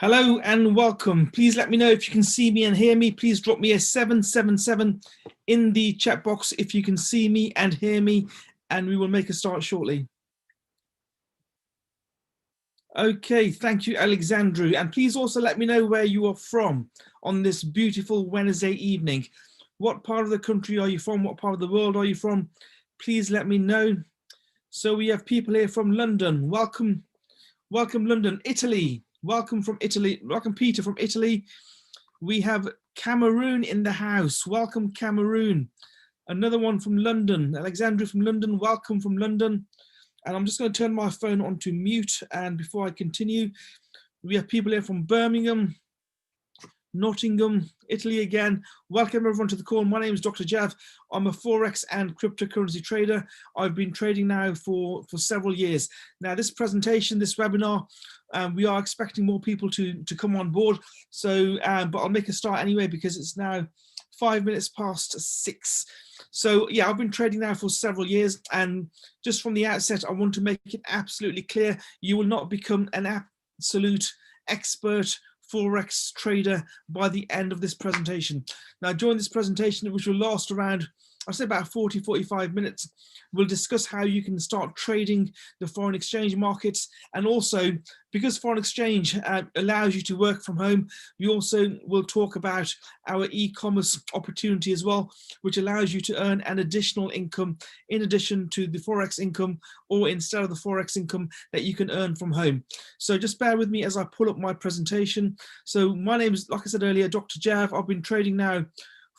Hello and welcome. Please let me know if you can see me and hear me. Please drop me a 777 in the chat box if you can see me and hear me, and we will make a start shortly. Okay, thank you, Alexandru. And please also let me know where you are from on this beautiful Wednesday evening. What part of the country are you from? What part of the world are you from? Please let me know. So we have people here from London. Welcome, welcome London, Italy. Welcome from Italy. Welcome, Peter from Italy. We have Cameroon in the house. Welcome, Cameroon. Another one from London. Alexandra from London. Welcome from London. And I'm just going to turn my phone on to mute. And before I continue, we have people here from Birmingham, Nottingham, Italy again. Welcome everyone to the call. My name is Dr. Jav. I'm a Forex and cryptocurrency trader. I've been trading now for several years. Now this presentation, this webinar, we are expecting more people to come on board. So, but I'll make a start anyway because it's now 5 minutes past 6. So yeah, I've been trading now for several years, and just from the outset, I want to make it absolutely clear, you will not become an absolute expert Forex trader by the end of this presentation. Now during this presentation, which will last around, I'll say about 40-45 minutes, we'll discuss how you can start trading the foreign exchange markets, and also because foreign exchange allows you to work from home, we also will talk about our e-commerce opportunity as well, which allows you to earn an additional income in addition to the Forex income, or instead of the Forex income that you can earn from home. So just bear with me as I pull up my presentation. So my name is, like I said earlier, Dr. Jav. I've been trading now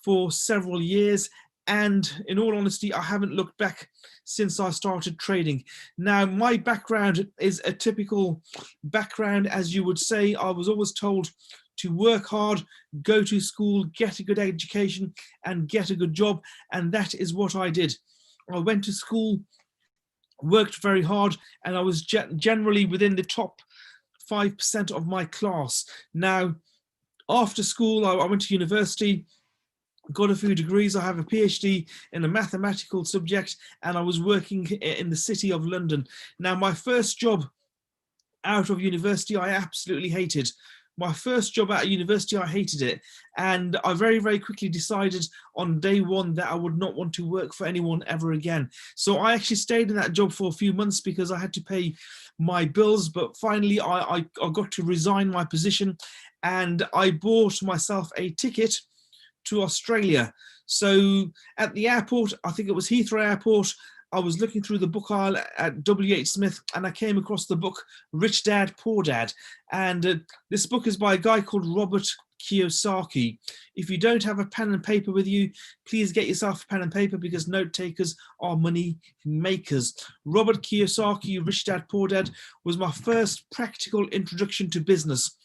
for several years, and in all honesty, I haven't looked back since I started trading. Now, my background is a typical background, as you would say. I was always told to work hard, go to school, get a good education, and get a good job. And that is what I did. I went to school, worked very hard, and I was generally within the top 5% of my class. Now, after school, I went to university, got a few degrees. I have a PhD in a mathematical subject, and I was working in the city of London. Now, my first job out of university, I absolutely hated. My first job out of university, I hated it. And I very, very quickly decided on day one that I would not want to work for anyone ever again. So I actually stayed in that job for a few months because I had to pay my bills. But finally, I got to resign my position, and I bought myself a ticket to Australia. So at the airport, I think it was Heathrow Airport, I was looking through the book aisle at W.H. Smith, and I came across the book Rich Dad, Poor Dad. And this book is by a guy called Robert Kiyosaki. If you don't have a pen and paper with you, please get yourself a pen and paper, because note takers are money makers. Robert Kiyosaki, Rich Dad, Poor Dad was my first practical introduction to business.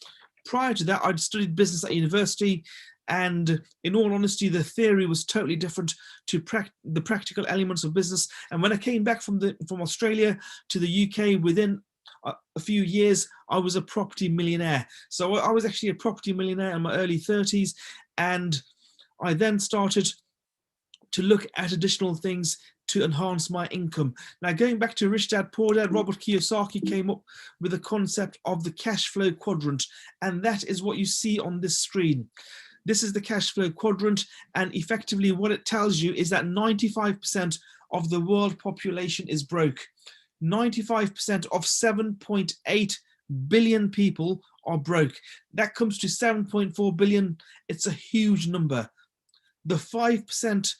Prior to that, I'd studied business at university, and in all honesty, the theory was totally different to the practical elements of business. And when I came back from Australia to the UK, within a few years, I was a property millionaire. So I was actually a property millionaire in my early 30s. And I then started to look at additional things to enhance my income. Now, going back to Rich Dad, Poor Dad, Robert Kiyosaki came up with the concept of the cash flow quadrant. And that is what you see on this screen. This is the cash flow quadrant, and effectively what it tells you is that 95% of the world population is broke. 95% of 7.8 billion people are broke. That comes to 7.4 billion. It's a huge number. The 5%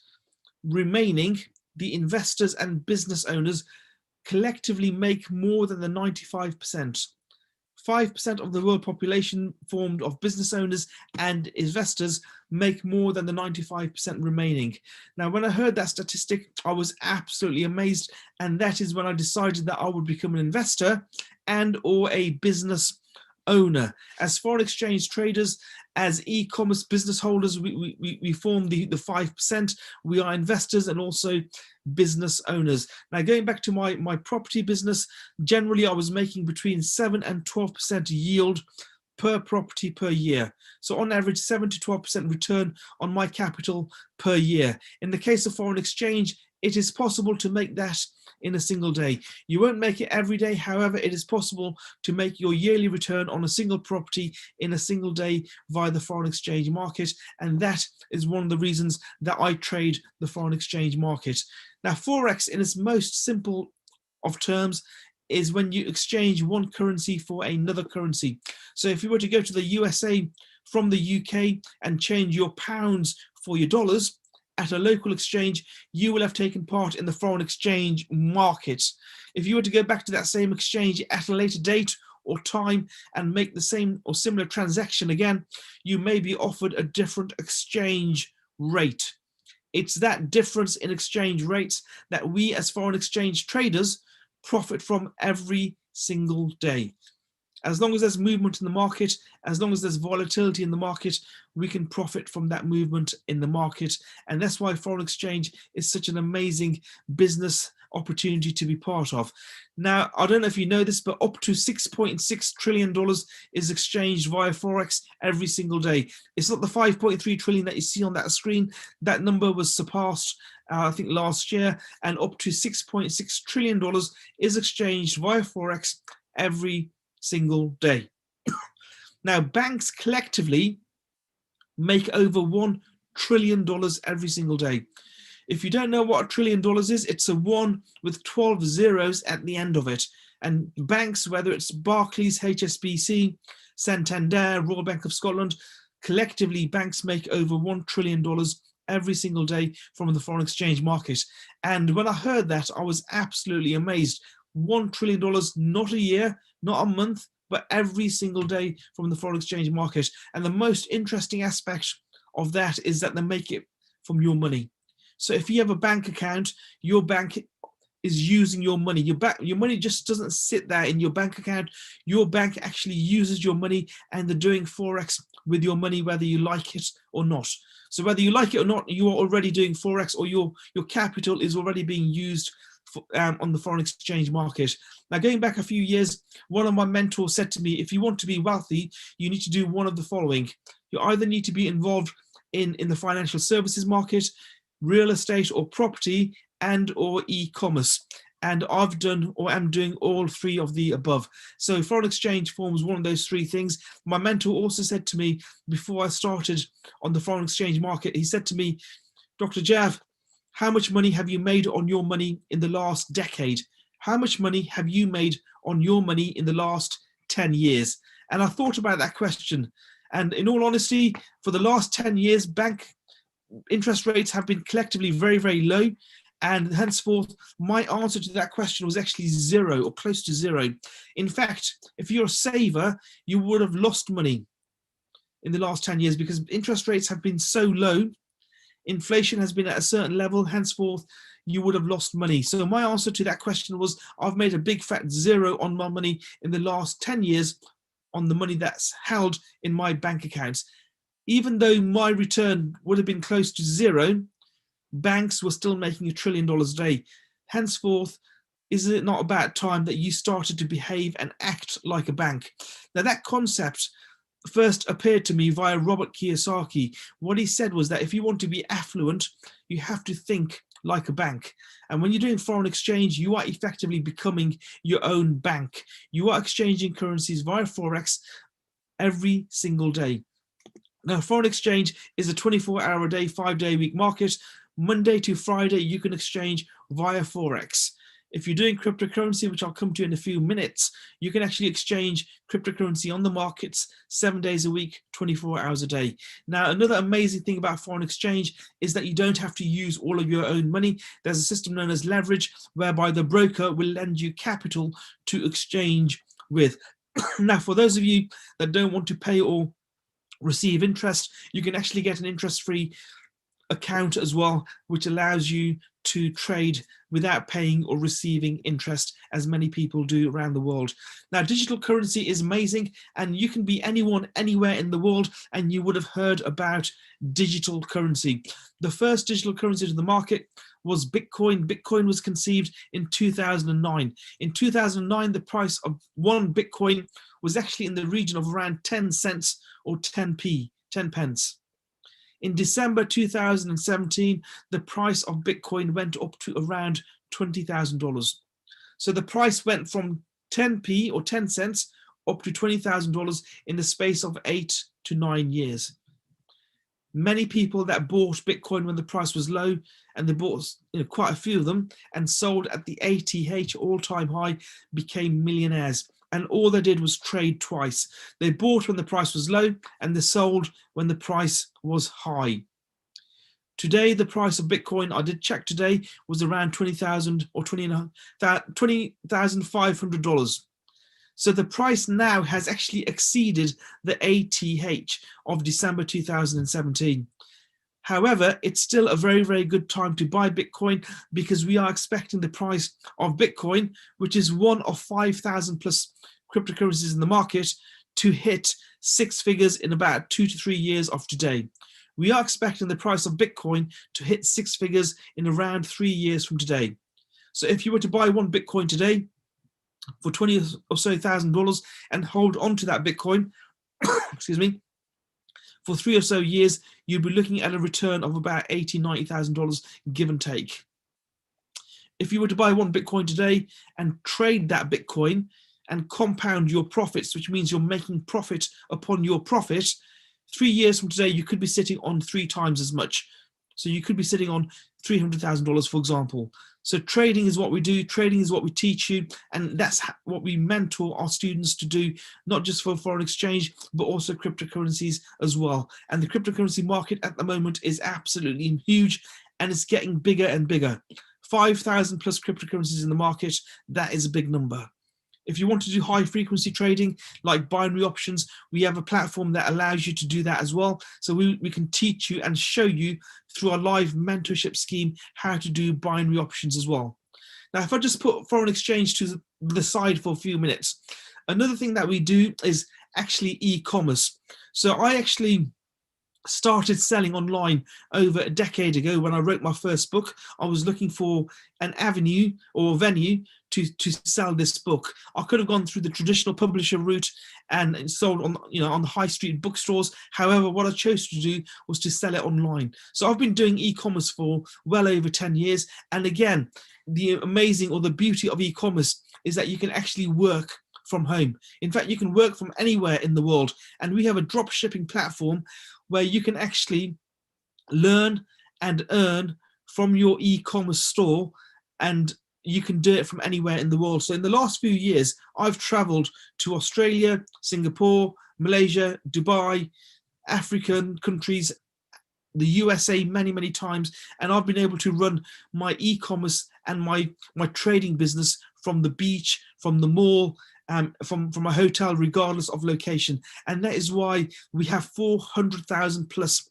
remaining, the investors and business owners, collectively make more than the 95%. 5% of the world population, formed of business owners and investors, make more than the 95% remaining. Now, when I heard that statistic, I was absolutely amazed. And that is when I decided that I would become an investor and or a business owner. As foreign exchange traders, as e-commerce business holders, we form the 5%. We are investors and also business owners. Now, going back to my property business, generally I was making between 7 and 12% yield per property per year. So on average, 7 to 12% return on my capital per year. In the case of foreign exchange, it is possible to make that in a single day. You won't make it every day. However, it is possible to make your yearly return on a single property in a single day via the foreign exchange market. And that is one of the reasons that I trade the foreign exchange market. Now, Forex, in its most simple of terms, is when you exchange one currency for another currency. So if you were to go to the USA from the UK and change your pounds for your dollars at a local exchange, you will have taken part in the foreign exchange market. If you were to go back to that same exchange at a later date or time and make the same or similar transaction again, you may be offered a different exchange rate. It's that difference in exchange rates that we as foreign exchange traders profit from every single day. As long as there's movement in the market, as long as there's volatility in the market, we can profit from that movement in the market. And that's why foreign exchange is such an amazing business opportunity to be part of. Now, I don't know if you know this, but up to $6.6 trillion is exchanged via Forex every single day. It's not the 5.3 trillion that you see on that screen. That number was surpassed, I think, last year, and up to $6.6 trillion is exchanged via Forex every single day. Now, banks collectively make over $1 trillion every single day. If you don't know what $1 trillion is, it's a 1 with 12 zeros at the end of it. And banks, whether it's Barclays, HSBC, Santander, Royal Bank of Scotland, collectively banks make over $1 trillion every single day from the foreign exchange market. And when I heard that, I was absolutely amazed. $1 trillion, not a year, not a month, but every single day from the foreign exchange market. And the most interesting aspect of that is that they make it from your money. So if you have a bank account, your bank is using your money. Your money just doesn't sit there in your bank account. Your bank actually uses your money, and they're doing Forex with your money, whether you like it or not. So whether you like it or not, you are already doing Forex, or your capital is already being used on the foreign exchange market. Now, going back a few years, one of my mentors said to me, if you want to be wealthy, you need to do one of the following. You either need to be involved in the financial services market, real estate or property, and or e-commerce. And I've done or am doing all three of the above. So foreign exchange forms one of those three things. My mentor also said to me before I started on the foreign exchange market, he said to me, Dr. Jav, how much money have you made on your money in the last decade? How much money have you made on your money in the last 10 years? And I thought about that question. And in all honesty, for the last 10 years, bank interest rates have been collectively very, very low. And henceforth, my answer to that question was actually zero or close to zero. In fact, if you're a saver, you would have lost money in the last 10 years because interest rates have been so low. Inflation has been at a certain level, henceforth, you would have lost money. So my answer to that question was, I've made a big fat zero on my money in the last 10 years on the money that's held in my bank accounts. Even though my return would have been close to zero, banks were still making $1 trillion a day. Henceforth, is it not about time that you started to behave and act like a bank? Now, that concept first appeared to me via Robert Kiyosaki. What he said was that if you want to be affluent, you have to think like a bank. And when you're doing foreign exchange, you are effectively becoming your own bank. You are exchanging currencies via Forex every single day. Now, foreign exchange is a 24-hour-a-day, 5-day-a-week market. Monday to Friday, you can exchange via Forex. If you're doing cryptocurrency, which I'll come to in a few minutes, you can actually exchange cryptocurrency on the markets 7 days a week, 24 hours a day. Now, another amazing thing about foreign exchange is that you don't have to use all of your own money. There's a system known as leverage, whereby the broker will lend you capital to exchange with. Now, for those of you that don't want to pay or receive interest, you can actually get an interest-free account as well, which allows you to trade without paying or receiving interest, as many people do around the world. Now, digital currency is amazing, and you can be anyone, anywhere in the world, and you would have heard about digital currency. The first digital currency to the market was Bitcoin. Bitcoin was conceived in 2009. In 2009, the price of one Bitcoin was actually in the region of around 10 cents or 10 pence. In December 2017, the price of Bitcoin went up to around $20,000. So the price went from 10p or 10 cents up to $20,000 in the space of 8 to 9 years. Many people that bought Bitcoin when the price was low, and they bought quite a few of them and sold at the ATH all-time high, became millionaires. And all they did was trade twice. They bought when the price was low and they sold when the price was high. Today, the price of Bitcoin, I did check today, was around $20,000 or $20,500. So the price now has actually exceeded the ATH of December 2017. However, it's still a very, very good time to buy Bitcoin, because we are expecting the price of Bitcoin, which is one of 5,000 plus cryptocurrencies in the market, to hit 6 figures in about 2 to 3 years of today. We are expecting the price of Bitcoin to hit 6 figures in around 3 years from today. So if you were to buy one Bitcoin today for $20,000 or so and hold on to that Bitcoin, excuse me, for 3 or so years, you'd be looking at a return of about $80,000, $90,000, give and take. If you were to buy one Bitcoin today and trade that Bitcoin and compound your profits, which means you're making profit upon your profit, 3 years from today, you could be sitting on 3 times as much. So you could be sitting on $300,000, for example. So trading is what we do, trading is what we teach you, and that's what we mentor our students to do, not just for foreign exchange, but also cryptocurrencies as well. And the cryptocurrency market at the moment is absolutely huge, and it's getting bigger and bigger. 5,000 plus cryptocurrencies in the market, that is a big number. If you want to do high frequency trading like binary options, we have a platform that allows you to do that as well. So we can teach you and show you through our live mentorship scheme how to do binary options as well. Now, if I just put foreign exchange to the side for a few minutes, another thing that we do is actually e-commerce. So I actually started selling online over a decade ago. When I wrote my first book, I was looking for an avenue or a venue to sell this book. I could have gone through the traditional publisher route and sold on on the high street bookstores. However, what I chose to do was to sell it online. So I've been doing e-commerce for well over 10 years. And again, the amazing or the beauty of e-commerce is that you can actually work from home. In fact, you can work from anywhere in the world. And we have a drop shipping platform where you can actually learn and earn from your e-commerce store, and you can do it from anywhere in the world. So in the last few years, I've traveled to Australia, Singapore, Malaysia, Dubai, African countries, the USA many, many times, and I've been able to run my e-commerce and my trading business from the beach, from the mall, from a hotel, regardless of location. And that is why we have 400,000 plus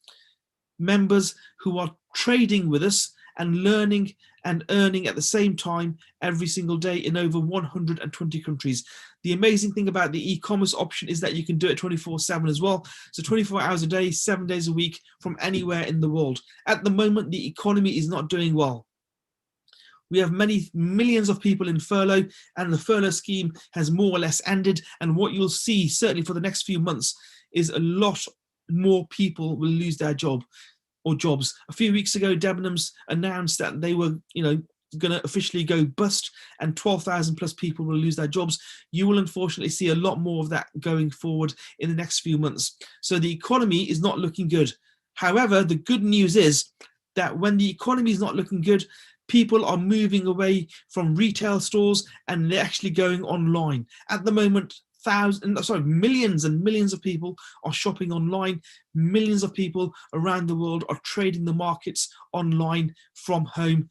members who are trading with us and learning and earning at the same time every single day in over 120 countries. The amazing thing about the e-commerce option is that you can do it 24/7 as well. So 24 hours a day, 7 days a week, from anywhere in the world. At the moment, the economy is not doing well. We have many millions of people in furlough, and the furlough scheme has more or less ended. And what you'll see, certainly for the next few months, is a lot more people will lose their job or jobs. A few weeks ago, Debenhams announced that they were, going to officially go bust, and 12,000 plus people will lose their jobs. You will unfortunately see a lot more of that going forward in the next few months. So the economy is not looking good. However, the good news is that when the economy is not looking good, people are moving away from retail stores and they're actually going online. At the moment, millions and millions of people are shopping online. Millions of people around the world are trading the markets online from home.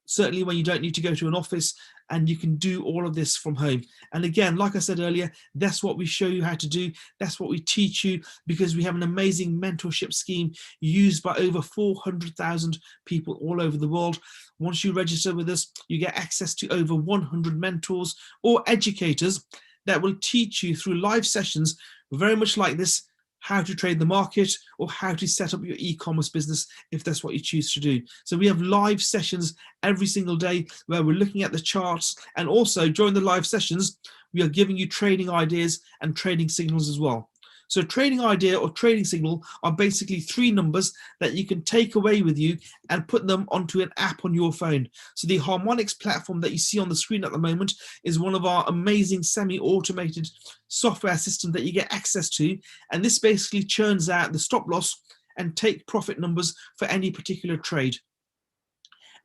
Certainly when you don't need to go to an office, and you can do all of this from home. And again, like I said earlier, that's what we show you how to do. That's what we teach you, because we have an amazing mentorship scheme used by over 400,000 people all over the world. Once you register with us, you get access to over 100 mentors or educators that will teach you through live sessions, very much like this, how to trade the market or how to set up your e-commerce business if that's what you choose to do. So we have live sessions every single day where we're looking at the charts, and also during the live sessions, we are giving you trading ideas and trading signals as well. So trading idea or trading signal are basically 3 numbers that you can take away with you and put them onto an app on your phone. So the Harmonics platform that you see on the screen at the moment is one of our amazing semi-automated software systems that you get access to. And this basically churns out the stop loss and take profit numbers for any particular trade.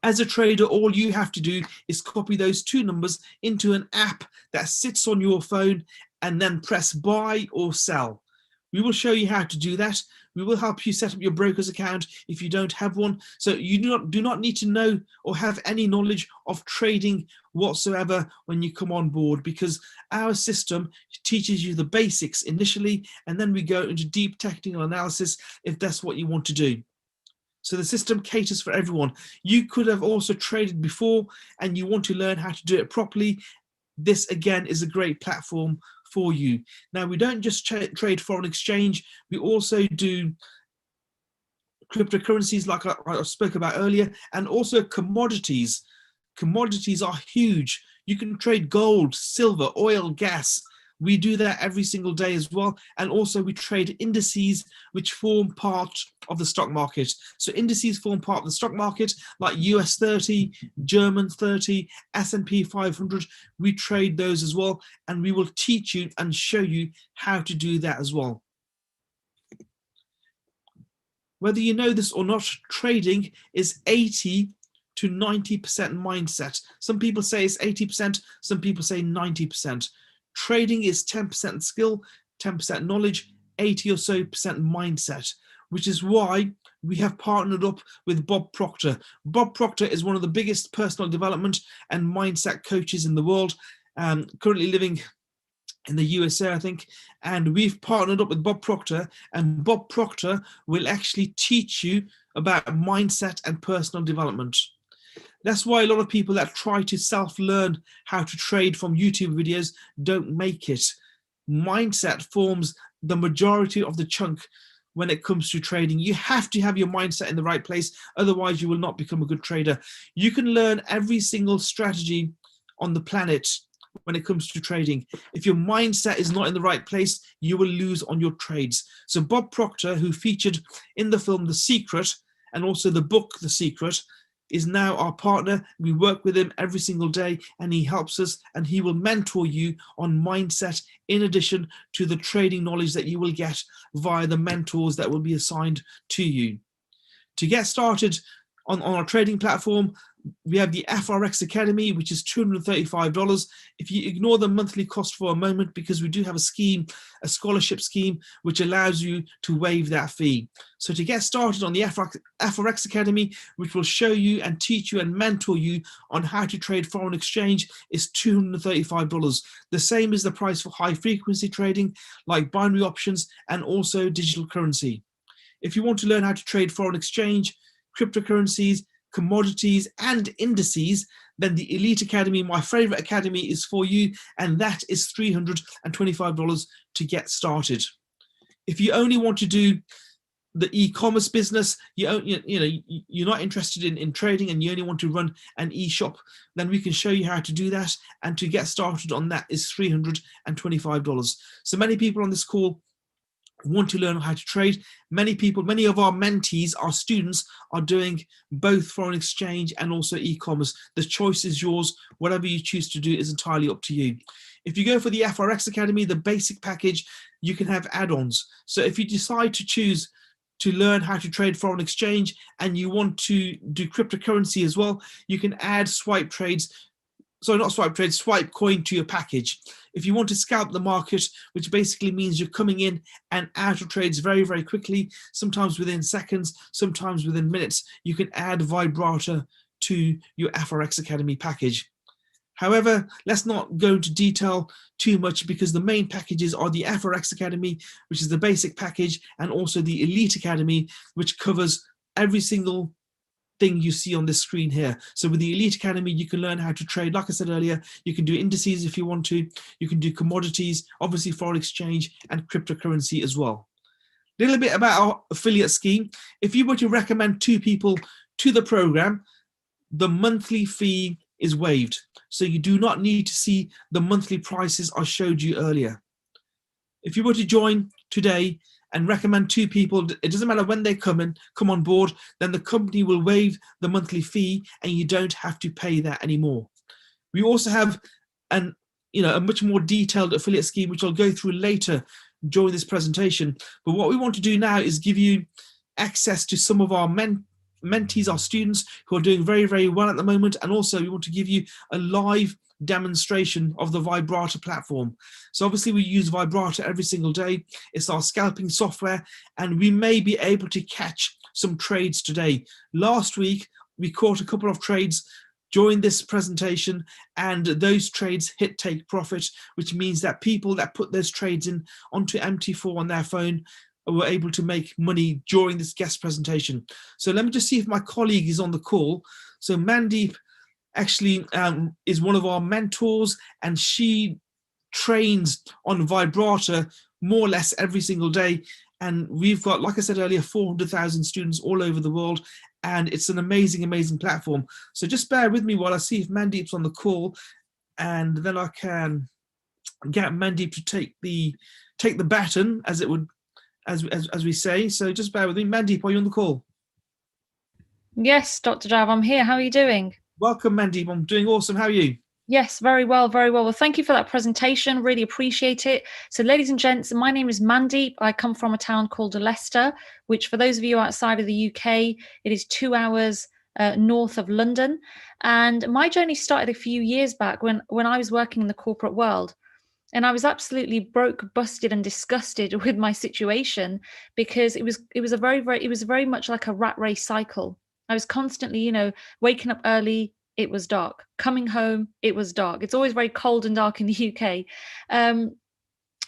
As a trader, all you have to do is copy those 2 numbers into an app that sits on your phone and then press buy or sell. We will show you how to do that. We will help you set up your broker's account if you don't have one. So you do not need to know or have any knowledge of trading whatsoever when you come on board, because our system teaches you the basics initially, and then we go into deep technical analysis if that's what you want to do. So the system caters for everyone. You could have also traded before and you want to learn how to do it properly. This again is a great platform for you. Now, we don't just trade foreign exchange, we also do cryptocurrencies like I spoke about earlier, and also commodities. Commodities are huge. You can trade gold, silver, oil, gas. We do that every single day as well. And also we trade indices which form part of the stock market. So indices form part of the stock market, like US 30, German 30, S&P 500. We trade those as well. And we will teach you and show you how to do that as well. Whether you know this or not, trading is 80 to 90% mindset. Some people say it's 80%, some people say 90%. Trading is 10% skill, 10% knowledge, 80 or so percent mindset, which is why we have partnered up with Bob Proctor. Bob Proctor is one of the biggest personal development and mindset coaches in the world, currently living in the USA, I think, and we've partnered up with Bob Proctor, and Bob Proctor will actually teach you about mindset and personal development. That's why a lot of people that try to self-learn how to trade from YouTube videos don't make it. Mindset forms the majority of the chunk when it comes to trading. You have to have your mindset in the right place, otherwise you will not become a good trader. You can learn every single strategy on the planet when it comes to trading. If your mindset is not in the right place, you will lose on your trades. So Bob Proctor, who featured in the film The Secret and also the book The Secret, is now our partner. We work with him every single day and he helps us, and he will mentor you on mindset in addition to the trading knowledge that you will get via the mentors that will be assigned to you. To get started on our trading platform, we have the FRX Academy, which is $235. If you ignore the monthly cost for a moment, because we do have a scheme, a scholarship scheme, which allows you to waive that fee. So to get started on the FRX Academy, which will show you and teach you and mentor you on how to trade foreign exchange, is $235. The same is the price for high frequency trading, like binary options and also digital currency. If you want to learn how to trade foreign exchange, cryptocurrencies, commodities and indices, then the Elite Academy, my favorite academy, is for you, and that is $325 to get started. If you only want to do the e-commerce business, you're not interested in trading and you only want to run an e-shop, then we can show you how to do that, and to get started on that is $325. So many people on this call want to learn how to trade. Many of our mentees, our students, are doing both foreign exchange and also e-commerce. The choice is yours. Whatever you choose to do is entirely up to you. If you go for the FRX Academy, the basic package, you can have add-ons. So if you decide to choose to learn how to trade foreign exchange and you want to do cryptocurrency as well, you can add swipe trades. So not swipe trades, swipe coin to your package. If you want to scalp the market, which basically means you're coming in and out of trades very, very quickly, sometimes within seconds, sometimes within minutes, you can add vibrator to your FRX Academy package. However, let's not go into detail too much, because the main packages are the FRX Academy, which is the basic package, and also the Elite Academy, which covers every single thing you see on this screen here. So with the Elite Academy, you can learn how to trade. Like I said earlier, you can do indices if you want to. You can do commodities, obviously foreign exchange, and cryptocurrency as well. A little bit about our affiliate scheme. If you were to recommend 2 people to the program, the monthly fee is waived. So you do not need to see the monthly prices I showed you earlier. If you were to join today and recommend 2 people. It doesn't matter when they come on board, then the company will waive the monthly fee and you don't have to pay that anymore. We also have a much more detailed affiliate scheme, which I'll go through later during this presentation. But what we want to do now is give you access to some of our mentees, our students who are doing very, very well at the moment. And also we want to give you a live demonstration of the Vibrator platform. So obviously we use Vibrator every single day. It's our scalping software, and we may be able to catch some trades today. Last week, we caught a couple of trades during this presentation, and those trades hit take profit, which means that people that put those trades in onto MT4 on their phone were able to make money during this guest presentation. So let me just see if my colleague is on the call. So Mandeep actually is one of our mentors, and she trains on Vibrator more or less every single day. And we've got, like I said earlier, 400,000 students all over the world, and it's an amazing, amazing platform. So just bear with me while I see if Mandeep's on the call, and then I can get Mandeep to take the baton, as it would, as we say. So just bear with me. Mandeep, are you on the call? Yes, Dr. Jav, I'm here. How are you doing? Welcome, Mandeep. I'm doing awesome. How are you? Yes, very well, very well. Well, thank you for that presentation. Really appreciate it. So, ladies and gents, my name is Mandeep. I come from a town called Leicester, which for those of you outside of the UK, it is 2 hours north of London. And my journey started a few years back when I was working in the corporate world. And I was absolutely broke, busted, and disgusted with my situation, because it was very much like a rat race cycle. I was constantly, waking up early, it was dark. Coming home, it was dark. It's always very cold and dark in the UK.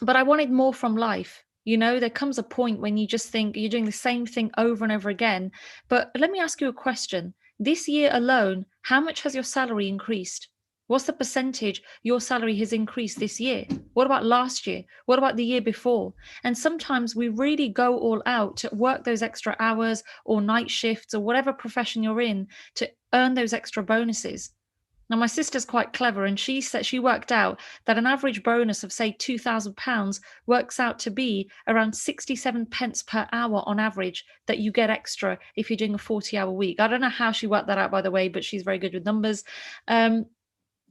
But I wanted more from life. There comes a point when you just think you're doing the same thing over and over again. But let me ask you a question. This year alone, how much has your salary increased? What's the percentage your salary has increased this year? What about last year? What about the year before? And sometimes we really go all out to work those extra hours or night shifts or whatever profession you're in to earn those extra bonuses. Now, my sister's quite clever, and she said she worked out that an average bonus of, say, £2,000 works out to be around 67 pence per hour on average that you get extra if you're doing a 40-hour week. I don't know how she worked that out, by the way, but she's very good with numbers.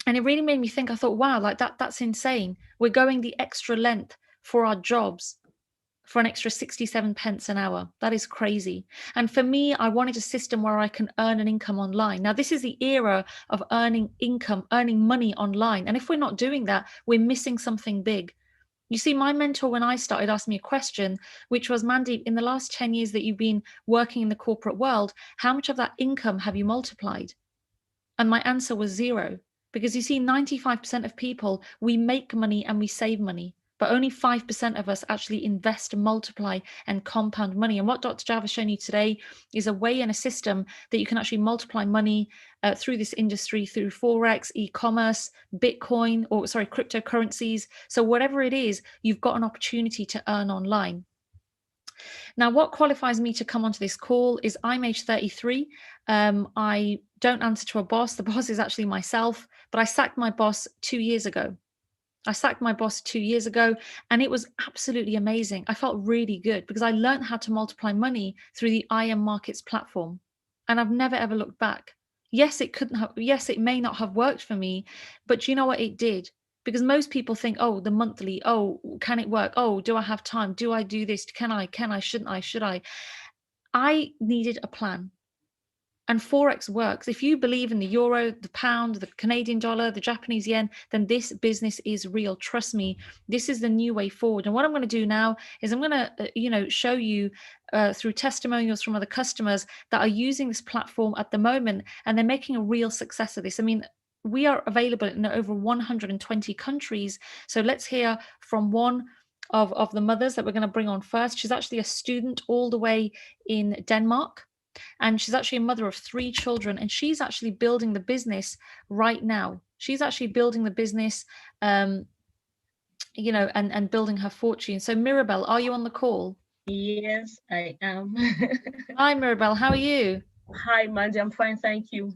And it really made me think. I thought, wow, like that's insane. We're going the extra length for our jobs for an extra 67 pence an hour. That is crazy. And for me, I wanted a system where I can earn an income online. Now, this is the era of earning income, earning money online. And if we're not doing that, we're missing something big. You see, my mentor, when I started, asked me a question, which was, Mandeep, in the last 10 years that you've been working in the corporate world, how much of that income have you multiplied? And my answer was 0. Because you see, 95% of people, we make money and we save money, but only 5% of us actually invest, multiply, and compound money. And what Dr. Jav has shown you today is a way and a system that you can actually multiply money through this industry, through Forex, e-commerce, Bitcoin, cryptocurrencies. So whatever it is, you've got an opportunity to earn online. Now, what qualifies me to come onto this call is I'm age 33. I don't answer to a boss. The boss is actually myself, but I sacked my boss 2 years ago. And it was absolutely amazing. I felt really good because I learned how to multiply money through the IM Markets platform. And I've never, ever looked back. Yes, it may not have worked for me, but you know what? It did. Because most people think, oh, the monthly, oh, can it work? Oh, do I have time? Do I do this? Can I, should I? I needed a plan. And Forex works. If you believe in the euro, the pound, the Canadian dollar, the Japanese yen, then this business is real. Trust me, this is the new way forward. And what I'm going to do now is I'm going to, show you through testimonials from other customers that are using this platform at the moment, and they're making a real success of this. I mean, we are available in over 120 countries. So let's hear from one of the mothers that we're going to bring on first. She's actually a student all the way in Denmark. And she's actually a mother of 3 children, and she's actually building the business right now. She's actually building the business, and building her fortune. So Mirabelle, are you on the call? Yes, I am. Hi, Mirabelle. How are you? Hi, Mandy. I'm fine, thank you.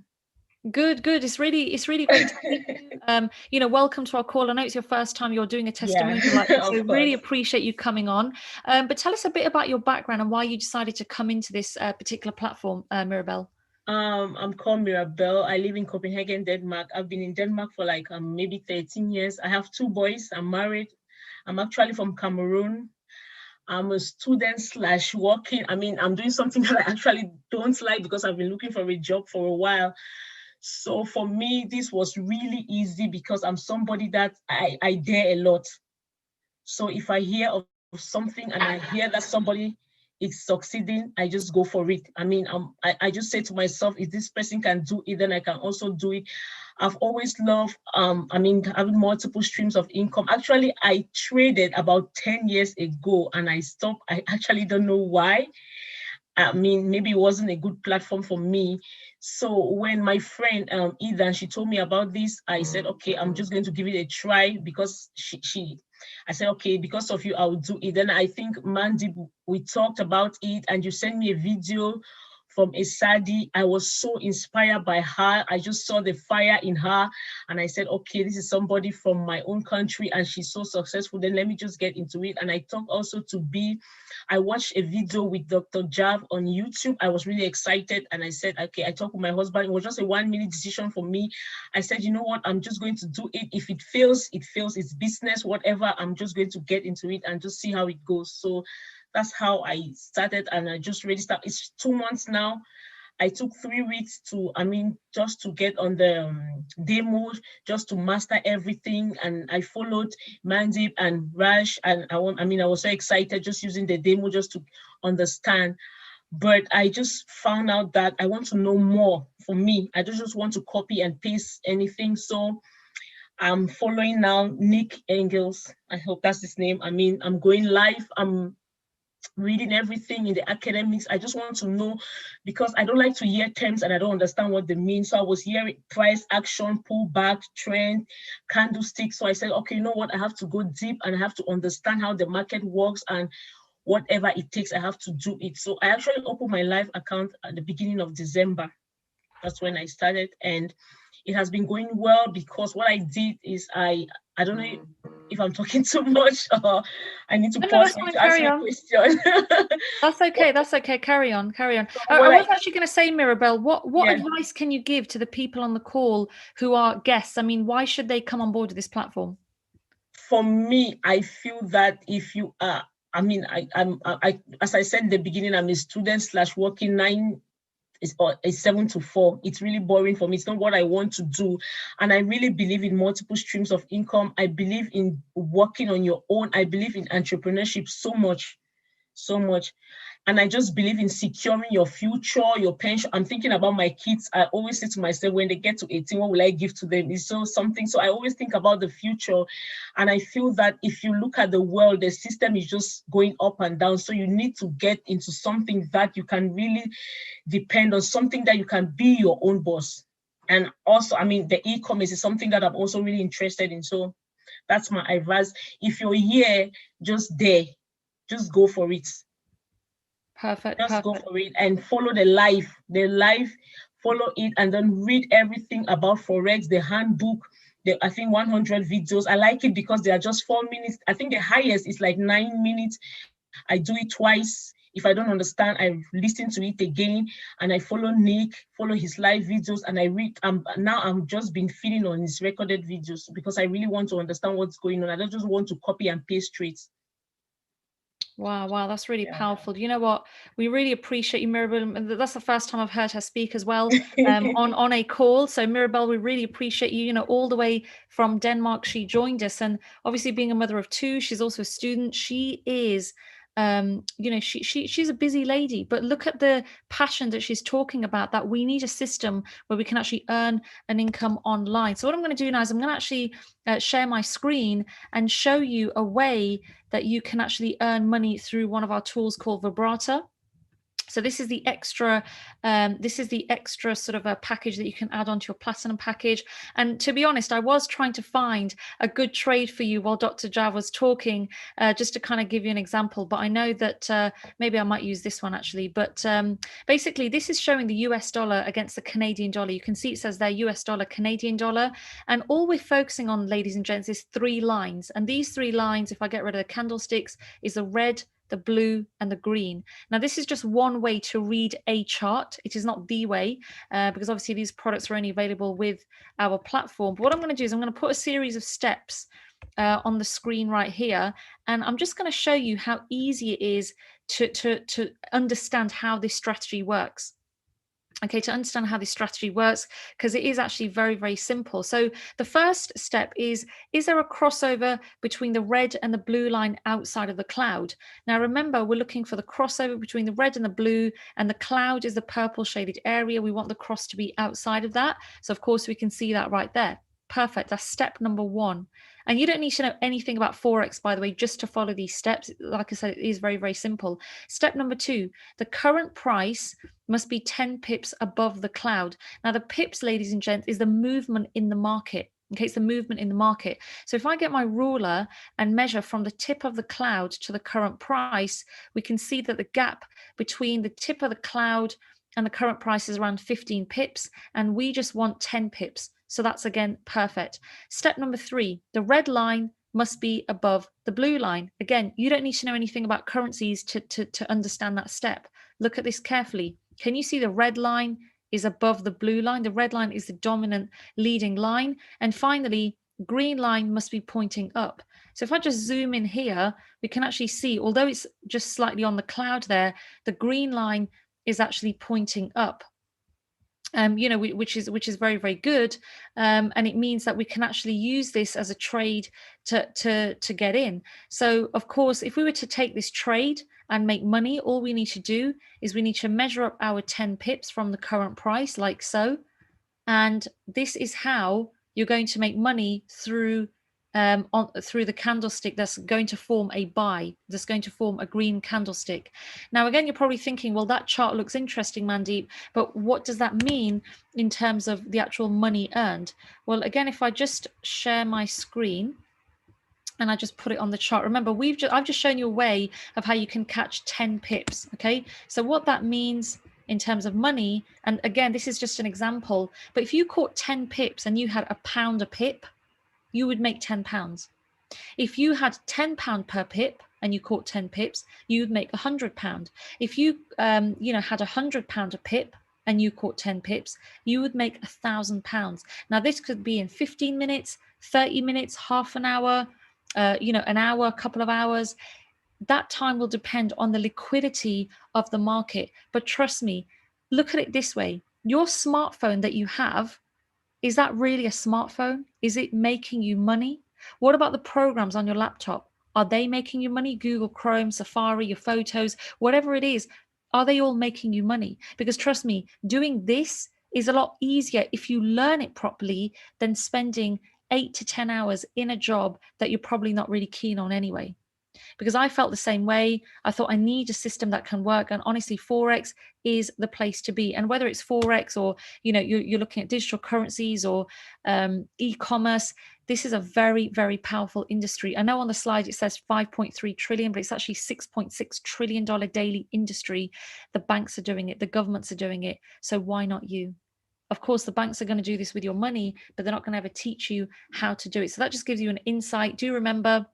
Good. It's really great to meet you. Welcome to our call. I know it's your first time you're doing a testimonial like this, so really appreciate you coming on. But tell us a bit about your background and why you decided to come into this particular platform, Mirabelle. I'm called Mirabelle. I live in Copenhagen, Denmark. I've been in Denmark for like maybe 13 years. I have 2 boys. I'm married. I'm actually from Cameroon. I'm a student / working. I mean, I'm doing something that I actually don't like because I've been looking for a job for a while. So for me, this was really easy because I'm somebody that I dare a lot. So if I hear of something and I hear that somebody is succeeding, I just go for it. I mean, I just say to myself, if this person can do it, then I can also do it. I've always loved, having multiple streams of income. Actually, I traded about 10 years ago and I stopped. I actually don't know why. I mean, maybe it wasn't a good platform for me. So when my friend Ethan, she told me about this, I said, okay, I'm just going to give it a try because I said, okay, because of you, I'll do it. Then I think Mandy, we talked about it and you sent me a video from a Sadi. I was so inspired by her. I just saw the fire in her and I said, okay, this is somebody from my own country and she's so successful. Then let me just get into it. And I talked also I watched a video with Dr. Jav on YouTube. I was really excited and I said, okay, I talked with my husband. It was just a 1-minute decision for me. I said, you know what, I'm just going to do it. If it fails, it fails. It's business, whatever. I'm just going to get into it and just see how it goes. So that's how I started and I just really started. It's 2 months now. I took 3 weeks just to get on the demo, just to master everything. And I followed Mandip and Raj. And I was so excited just using the demo just to understand. But I just found out that I want to know more for me. I don't just want to copy and paste anything. So I'm following now Nick Engels. I hope that's his name. I mean, I'm going live. I'm reading everything in the academics. I just want to know because I don't like to hear terms and I don't understand what they mean. So I was hearing price action, pullback, trend, candlestick. So I said, okay, you know what? I have to go deep and I have to understand how the market works and whatever it takes, I have to do it. So I actually opened my live account at the beginning of December. That's when I started and it has been going well because what I did is I don't know if I'm talking too much or I need to pause to ask you a question. That's okay. That's okay. Carry on. Carry on. I was actually going to say, Mirabelle, what advice can you give to the people on the call who are guests? I mean, why should they come on board with this platform? For me, I feel that if you are, as I said in the beginning, I'm a student / working 9 is 7 to 4. It's really boring for me. It's not what I want to do. And I really believe in multiple streams of income. I believe in working on your own. I believe in entrepreneurship so much. And I just believe in securing your future, your pension. I'm thinking about my kids. I always say to myself, when they get to 18, what will I give to them? It's so something. So I always think about the future. And I feel that if you look at the world, the system is just going up and down. So you need to get into something that you can really depend on, something that you can be your own boss. And also, the e-commerce is something that I'm also really interested in. So that's my advice. If you're here, just go for it. Perfect. Just go for it and follow the live, follow it and then read everything about Forex, the handbook, I think 100 videos. I like it because they are just 4 minutes. I think the highest is like 9 minutes. I do it twice. If I don't understand, I listen to it again and I follow Nick, follow his live videos and I read. Now I'm just been feeding on his recorded videos because I really want to understand what's going on. I don't just want to copy and paste straight. Wow, that's really powerful. You know what? We really appreciate you, Mirabelle. That's the first time I've heard her speak as well on a call. So Mirabelle, we really appreciate you. You know, all the way from Denmark, she joined us, and obviously being a mother of 2, she's also a student. She is. She's a busy lady, but look at the passion that she's talking about, that we need a system where we can actually earn an income online. So what I'm going to do now is I'm going to actually share my screen and show you a way that you can actually earn money through one of our tools called Vibrata. So this is the extra sort of a package that you can add onto your platinum package. And to be honest, I was trying to find a good trade for you while Dr. Jav was talking, just to kind of give you an example. But I know that maybe I might use this one actually. But basically, this is showing the US dollar against the Canadian dollar. You can see it says there US dollar, Canadian dollar. And all we're focusing on, ladies and gents, is 3 lines. And these 3 lines, if I get rid of the candlesticks, is the red, the blue, and the green. Now, this is just one way to read a chart. It is not the way, because obviously these products are only available with our platform. But what I'm going to do is I'm going to put a series of steps on the screen right here, and I'm just going to show you how easy it is to understand how this strategy works. Okay, to understand how this strategy works, because it is actually very, very simple. So the first step is there a crossover between the red and the blue line outside of the cloud? Now, remember, we're looking for the crossover between the red and the blue, and the cloud is the purple shaded area. We want the cross to be outside of that. So of course we can see that right there. Perfect. That's step number 1. And you don't need to know anything about Forex, by the way, just to follow these steps. Like I said, it is very, very simple. Step number 2, the current price must be 10 pips above the cloud. Now, the pips, ladies and gents, is the movement in the market. Okay, it's the movement in the market. So if I get my ruler and measure from the tip of the cloud to the current price, we can see that the gap between the tip of the cloud and the current price is around 15 pips, and we just want 10 pips. So that's, again, perfect. Step number 3, the red line must be above the blue line. Again, you don't need to know anything about currencies to understand that step. Look at this carefully. Can you see the red line is above the blue line? The red line is the dominant leading line. And finally, green line must be pointing up. So if I just zoom in here, we can actually see, although it's just slightly on the cloud there, the green line is actually pointing up. Which is very, very good, and it means that we can actually use this as a trade to get in. So of course, if we were to take this trade and make money, all we need to do is we need to measure up our 10 pips from the current price, like so, and this is how you're going to make money through the candlestick that's going to form a buy, that's going to form a green candlestick. Now, again, you're probably thinking, well, that chart looks interesting, Mandeep, but what does that mean in terms of the actual money earned? Well, again, if I just share my screen and I just put it on the chart, remember, I've just shown you a way of how you can catch 10 pips, okay? So what that means in terms of money, and again, this is just an example, but if you caught 10 pips and you had £1 a pip, you would make £10. If you had £10 per pip and you caught 10 pips, you would make £100. If you had £100 a pip and you caught 10 pips, you would make £1,000. Now, this could be in 15 minutes, 30 minutes, half an hour, an hour, a couple of hours. That time will depend on the liquidity of the market. But trust me, look at it this way. Your smartphone that you have, is that really a smartphone? Is it making you money? What about the programs on your laptop? Are they making you money? Google Chrome, Safari, your photos, whatever it is, are they all making you money? Because trust me, doing this is a lot easier if you learn it properly than spending 8 to 10 hours in a job that you're probably not really keen on anyway. Because I felt the same way. I thought I need a system that can work, and honestly, Forex is the place to be. And whether it's Forex or you're looking at digital currencies or e-commerce, this is a very, very powerful industry. I know on the slide it says 5.3 trillion, but it's actually $6.6 trillion daily industry. The banks are doing it, the governments are doing it. So why not you? Of course, the banks are going to do this with your money, but they're not going to ever teach you how to do it. So that just gives you an insight. Do remember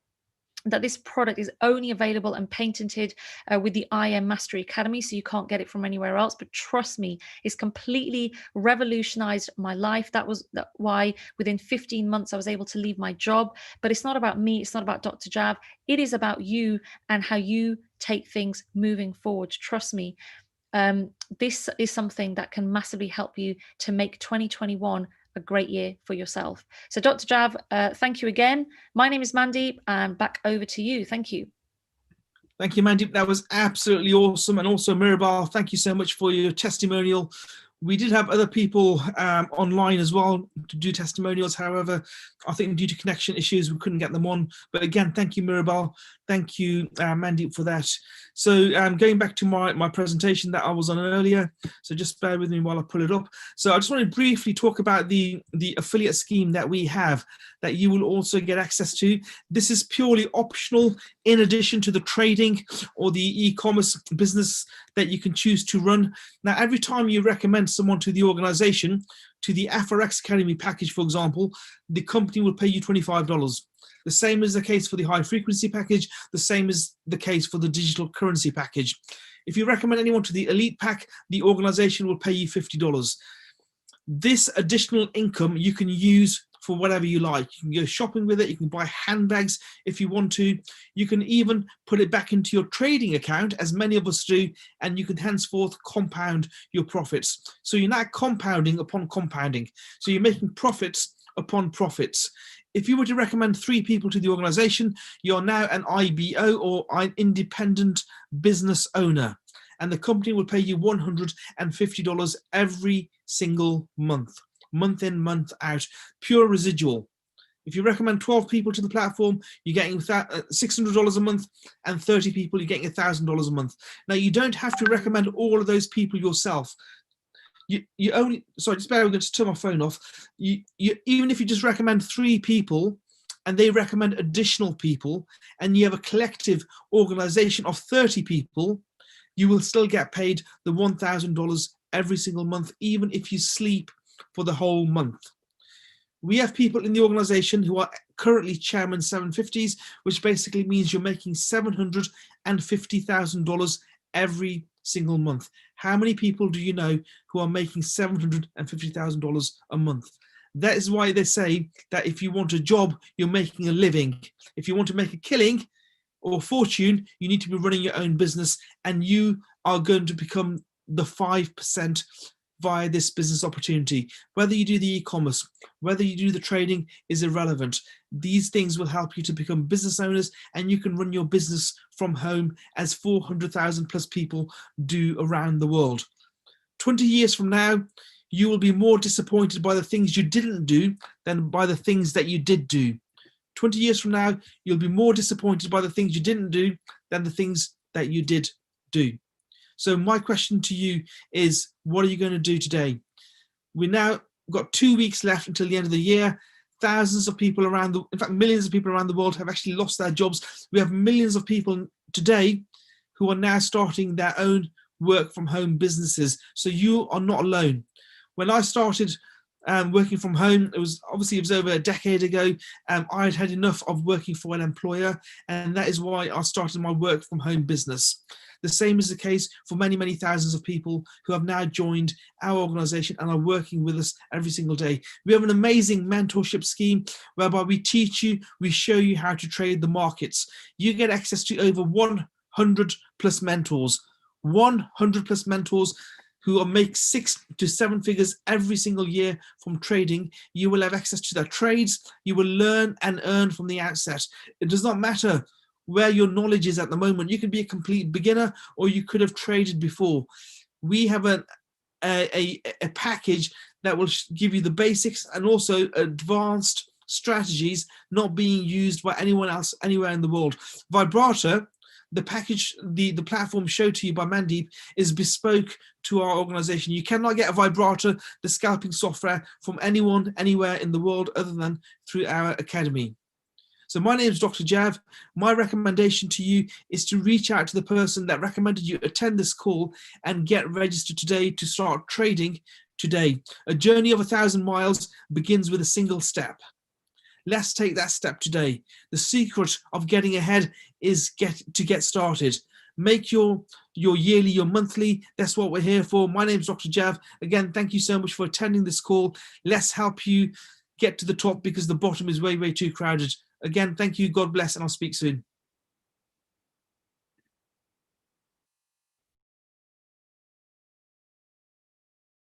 that this product is only available and patented with the IM Mastery Academy, so you can't get it from anywhere else. But trust me, it's completely revolutionized my life. That was why within 15 months I was able to leave my job. But it's not about me, it's not about Dr. Jav. It is about you and how you take things moving forward. Trust me, this is something that can massively help you to make 2021 a great year for yourself. So Dr. Jav, thank you again. My name is Mandeep, and back over to you. Thank you. Thank you, Mandeep. That was absolutely awesome. And also, Mirabal, thank you so much for your testimonial. We did have other people online as well to do testimonials. However, I think due to connection issues, we couldn't get them on. But again, thank you, Mirabelle. Thank you, Mandeep, for that. So going back to my presentation that I was on earlier, so just bear with me while I pull it up. So I just want to briefly talk about the affiliate scheme that we have that you will also get access to. This is purely optional in addition to the trading or the e-commerce business that you can choose to run. Now, every time you recommend someone to the organization, to the FOREX Academy package, for example, the company will pay you $25. The same is the case for the high frequency package. The same is the case for the digital currency package. If you recommend anyone to the elite pack, the organization will pay you $50. This additional income you can use for whatever you like. You can go shopping with it. You can buy handbags if you want to. You can even put it back into your trading account, as many of us do, and you can henceforth compound your profits. So you're now compounding upon compounding. So you're making profits upon profits. If you were to recommend 3 people to the organization, you're now an IBO, or an independent business owner, and the company will pay you $150 every single month. Month in, month out, pure residual. If you recommend 12 people to the platform, you're getting $600 a month, and 30 people, you're getting $1,000 a month. Now, you don't have to recommend all of those people yourself. You only, sorry, just bear with me, just turn my phone off. Even if you just recommend 3 people and they recommend additional people, and you have a collective organization of 30 people, you will still get paid the $1,000 every single month, even if you sleep for the whole month. We have people in the organization who are currently chairman 750s, which basically means you're making $750,000 every single month. How many people do you know who are making $750,000 a month? That is why they say that if you want a job, you're making a living. If you want to make a killing or fortune, you need to be running your own business, and you are going to become the 5% via this business opportunity. Whether you do the e-commerce, whether you do the trading is irrelevant. These things will help you to become business owners, and you can run your business from home, as 400,000 plus people do around the world. 20 years from now, you will be more disappointed by the things you didn't do than by the things that you did do. 20 years from now, you'll be more disappointed by the things you didn't do than the things that you did do. So my question to you is, what are you going to do today? We now got 2 weeks left until the end of the year. Thousands of people around in fact, millions of people around the world have actually lost their jobs. We have millions of people today who are now starting their own work from home businesses. So you are not alone. When I started working from home, it was over a decade ago. I had had enough of working for an employer, and that is why I started my work from home business. The same is the case for many, many thousands of people who have now joined our organization and are working with us every single day. We have an amazing mentorship scheme whereby we teach you, we show you how to trade the markets. You get access to over 100 plus mentors, 100 plus mentors who will make 6 to 7 figures every single year from trading. You will have access to their trades. You will learn and earn from the outset. It does not matter where your knowledge is at the moment. You could be a complete beginner, or you could have traded before. We have a package that will give you the basics and also advanced strategies not being used by anyone else anywhere in the world. Vibrator, the package, the platform showed to you by Mandeep, is bespoke to our organization. You cannot get a Vibrator, the scalping software, from anyone, anywhere in the world other than through our academy. So my name is Dr. Jav. My recommendation to you is to reach out to the person that recommended you attend this call and get registered today to start trading today. A journey of 1,000 miles begins with a single step. Let's take that step today. The secret of getting ahead is to get started. Make your yearly, your monthly. That's what we're here for. My name is Dr. Jav. Again, thank you so much for attending this call. Let's help you get to the top, because the bottom is way, way too crowded. Again, thank you. God bless, and I'll speak soon.